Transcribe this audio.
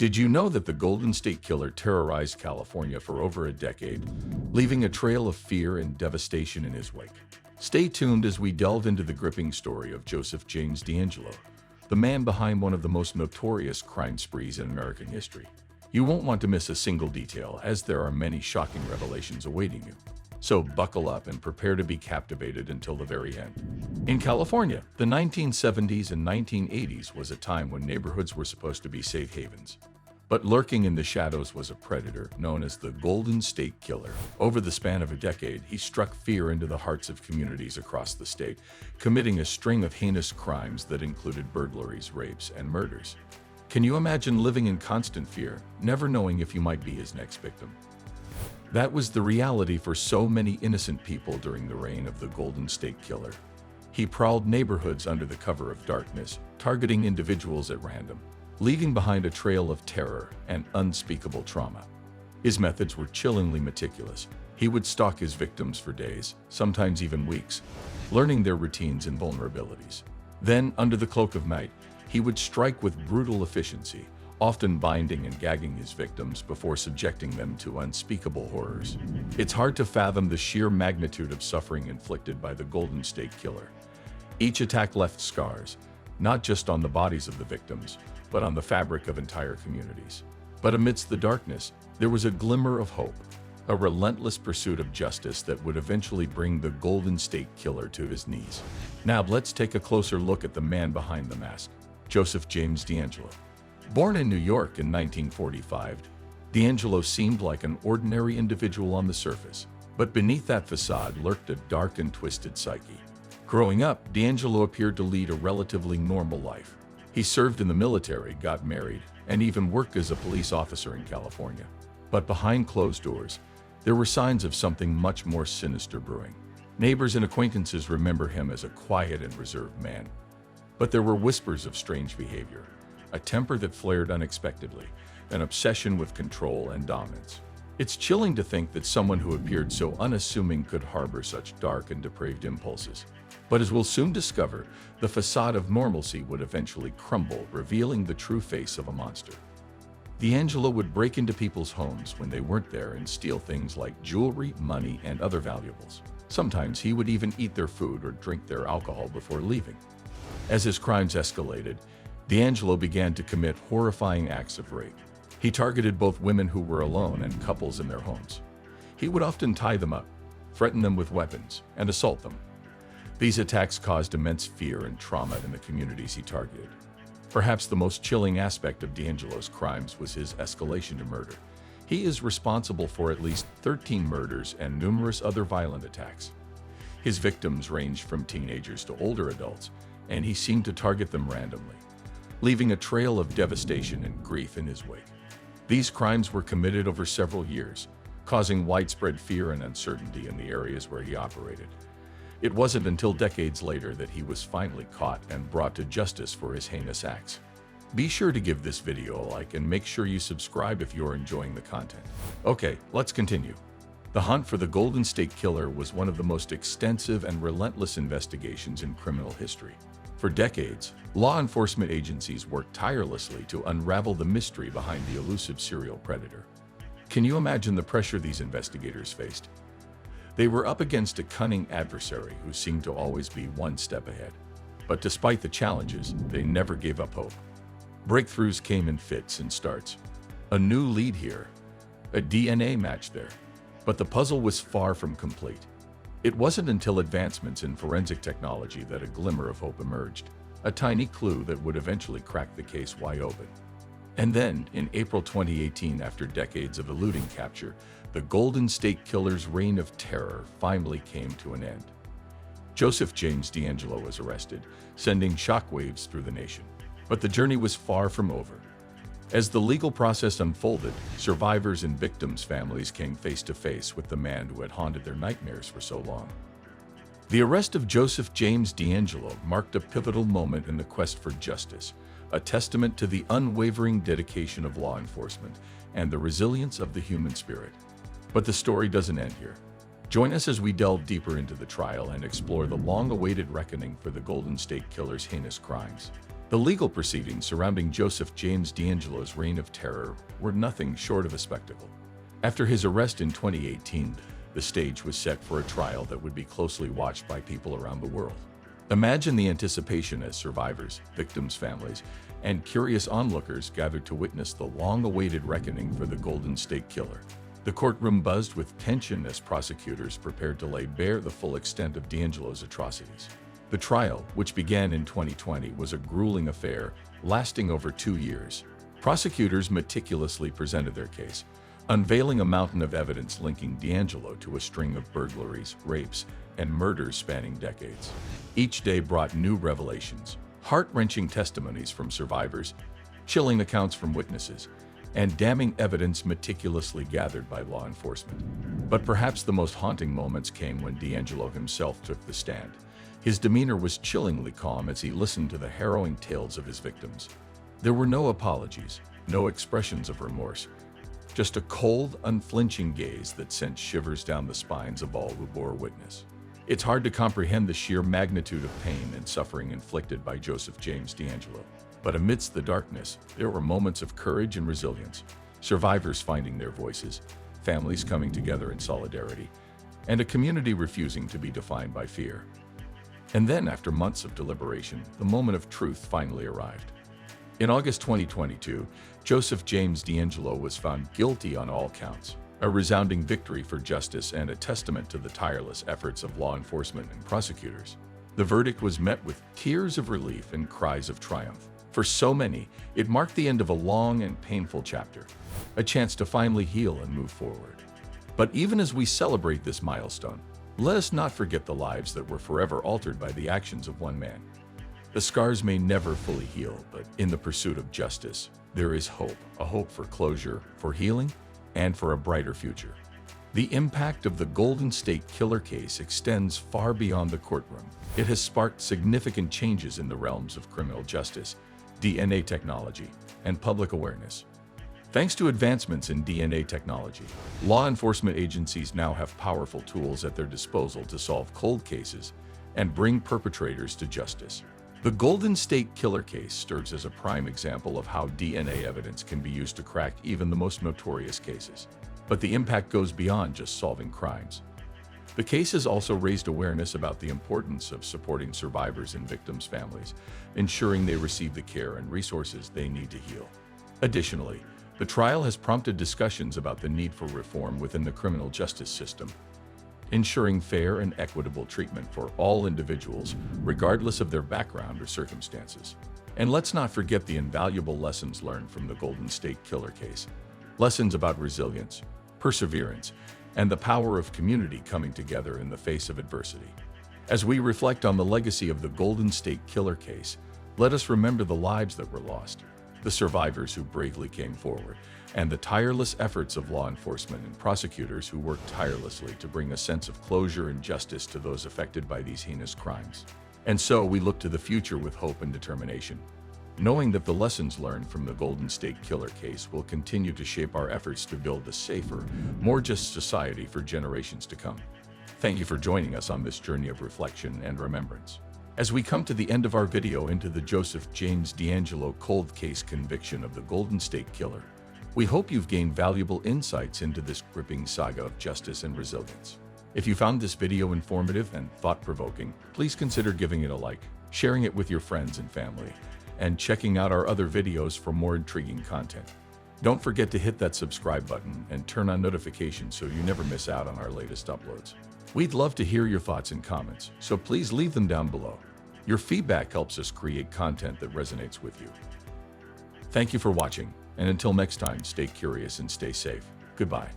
Did you know that the Golden State Killer terrorized California for over a decade, leaving a trail of fear and devastation in his wake? Stay tuned as we delve into the gripping story of Joseph James DeAngelo, the man behind one of the most notorious crime sprees in American history. You won't want to miss a single detail, as there are many shocking revelations awaiting you. So buckle up and prepare to be captivated until the very end. In California, the 1970s and 1980s was a time when neighborhoods were supposed to be safe havens. But lurking in the shadows was a predator known as the Golden State Killer. Over the span of a decade, he struck fear into the hearts of communities across the state, committing a string of heinous crimes that included burglaries, rapes, and murders. Can you imagine living in constant fear, never knowing if you might be his next victim? That was the reality for so many innocent people during the reign of the Golden State Killer. He prowled neighborhoods under the cover of darkness, targeting individuals at random, leaving behind a trail of terror and unspeakable trauma. His methods were chillingly meticulous. He would stalk his victims for days, sometimes even weeks, learning their routines and vulnerabilities. Then, under the cloak of night, he would strike with brutal efficiency, often binding and gagging his victims before subjecting them to unspeakable horrors. It's hard to fathom the sheer magnitude of suffering inflicted by the Golden State Killer. Each attack left scars, not just on the bodies of the victims, but on the fabric of entire communities. But amidst the darkness, there was a glimmer of hope, a relentless pursuit of justice that would eventually bring the Golden State Killer to his knees. Now let's take a closer look at the man behind the mask, Joseph James DeAngelo. Born in New York in 1945, DeAngelo seemed like an ordinary individual on the surface, but beneath that facade lurked a dark and twisted psyche. Growing up, DeAngelo appeared to lead a relatively normal life. He served in the military, got married, and even worked as a police officer in California. But behind closed doors, there were signs of something much more sinister brewing. Neighbors and acquaintances remember him as a quiet and reserved man. But there were whispers of strange behavior, a temper that flared unexpectedly, an obsession with control and dominance. It's chilling to think that someone who appeared so unassuming could harbor such dark and depraved impulses. But as we'll soon discover, the facade of normalcy would eventually crumble, revealing the true face of a monster. DeAngelo would break into people's homes when they weren't there and steal things like jewelry, money, and other valuables. Sometimes he would even eat their food or drink their alcohol before leaving. As his crimes escalated, DeAngelo began to commit horrifying acts of rape. He targeted both women who were alone and couples in their homes. He would often tie them up, threaten them with weapons, and assault them. These attacks caused immense fear and trauma in the communities he targeted. Perhaps the most chilling aspect of DeAngelo's crimes was his escalation to murder. He is responsible for at least 13 murders and numerous other violent attacks. His victims ranged from teenagers to older adults, and he seemed to target them randomly, leaving a trail of devastation and grief in his wake. These crimes were committed over several years, causing widespread fear and uncertainty in the areas where he operated. It wasn't until decades later that he was finally caught and brought to justice for his heinous acts. Be sure to give this video a like and make sure you subscribe if you're enjoying the content. Okay, let's continue. The hunt for the Golden State Killer was one of the most extensive and relentless investigations in criminal history. For decades, law enforcement agencies worked tirelessly to unravel the mystery behind the elusive serial predator. Can you imagine the pressure these investigators faced? They were up against a cunning adversary who seemed to always be one step ahead. But despite the challenges, they never gave up hope. Breakthroughs came in fits and starts. A new lead here, a DNA match there. But the puzzle was far from complete. It wasn't until advancements in forensic technology that a glimmer of hope emerged, a tiny clue that would eventually crack the case wide open. And then, in April 2018, after decades of eluding capture, the Golden State Killer's reign of terror finally came to an end. Joseph James DeAngelo was arrested, sending shockwaves through the nation. But the journey was far from over. As the legal process unfolded, survivors and victims' families came face to face with the man who had haunted their nightmares for so long. The arrest of Joseph James DeAngelo marked a pivotal moment in the quest for justice, a testament to the unwavering dedication of law enforcement and the resilience of the human spirit. But the story doesn't end here. Join us as we delve deeper into the trial and explore the long-awaited reckoning for the Golden State Killer's heinous crimes. The legal proceedings surrounding Joseph James DeAngelo's reign of terror were nothing short of a spectacle. After his arrest in 2018, the stage was set for a trial that would be closely watched by people around the world. Imagine the anticipation as survivors, victims' families, and curious onlookers gathered to witness the long-awaited reckoning for the Golden State Killer. The courtroom buzzed with tension as prosecutors prepared to lay bare the full extent of DeAngelo's atrocities. The trial, which began in 2020, was a grueling affair, lasting over 2 years. Prosecutors meticulously presented their case, unveiling a mountain of evidence linking DeAngelo to a string of burglaries, rapes, and murders spanning decades. Each day brought new revelations, heart-wrenching testimonies from survivors, chilling accounts from witnesses, and damning evidence meticulously gathered by law enforcement. But perhaps the most haunting moments came when DeAngelo himself took the stand. His demeanor was chillingly calm as he listened to the harrowing tales of his victims. There were no apologies, no expressions of remorse, just a cold, unflinching gaze that sent shivers down the spines of all who bore witness. It's hard to comprehend the sheer magnitude of pain and suffering inflicted by Joseph James DeAngelo. But amidst the darkness, there were moments of courage and resilience, survivors finding their voices, families coming together in solidarity, and a community refusing to be defined by fear. And then, after months of deliberation, the moment of truth finally arrived. In August 2022, Joseph James DeAngelo was found guilty on all counts, a resounding victory for justice and a testament to the tireless efforts of law enforcement and prosecutors. The verdict was met with tears of relief and cries of triumph. For so many, it marked the end of a long and painful chapter, a chance to finally heal and move forward. But even as we celebrate this milestone, let us not forget the lives that were forever altered by the actions of one man. The scars may never fully heal, but in the pursuit of justice, there is hope, a hope for closure, for healing, and for a brighter future. The impact of the Golden State Killer case extends far beyond the courtroom. It has sparked significant changes in the realms of criminal justice, DNA technology, and public awareness. Thanks to advancements in DNA technology, law enforcement agencies now have powerful tools at their disposal to solve cold cases and bring perpetrators to justice. The Golden State Killer case serves as a prime example of how DNA evidence can be used to crack even the most notorious cases. But the impact goes beyond just solving crimes. The case has also raised awareness about the importance of supporting survivors and victims' families, ensuring they receive the care and resources they need to heal. Additionally, the trial has prompted discussions about the need for reform within the criminal justice system, ensuring fair and equitable treatment for all individuals, regardless of their background or circumstances. And let's not forget the invaluable lessons learned from the Golden State Killer case. Lessons about resilience, perseverance, and the power of community coming together in the face of adversity. As we reflect on the legacy of the Golden State Killer case, let us remember the lives that were lost, the survivors who bravely came forward, and the tireless efforts of law enforcement and prosecutors who worked tirelessly to bring a sense of closure and justice to those affected by these heinous crimes. And so we look to the future with hope and determination, knowing that the lessons learned from the Golden State Killer case will continue to shape our efforts to build a safer, more just society for generations to come. Thank you for joining us on this journey of reflection and remembrance. As we come to the end of our video into the Joseph James DeAngelo cold case conviction of the Golden State Killer, we hope you've gained valuable insights into this gripping saga of justice and resilience. If you found this video informative and thought-provoking, please consider giving it a like, sharing it with your friends and family, and checking out our other videos for more intriguing content. Don't forget to hit that subscribe button and turn on notifications so you never miss out on our latest uploads. We'd love to hear your thoughts and comments, so please leave them down below. Your feedback helps us create content that resonates with you. Thank you for watching, and until next time, stay curious and stay safe. Goodbye.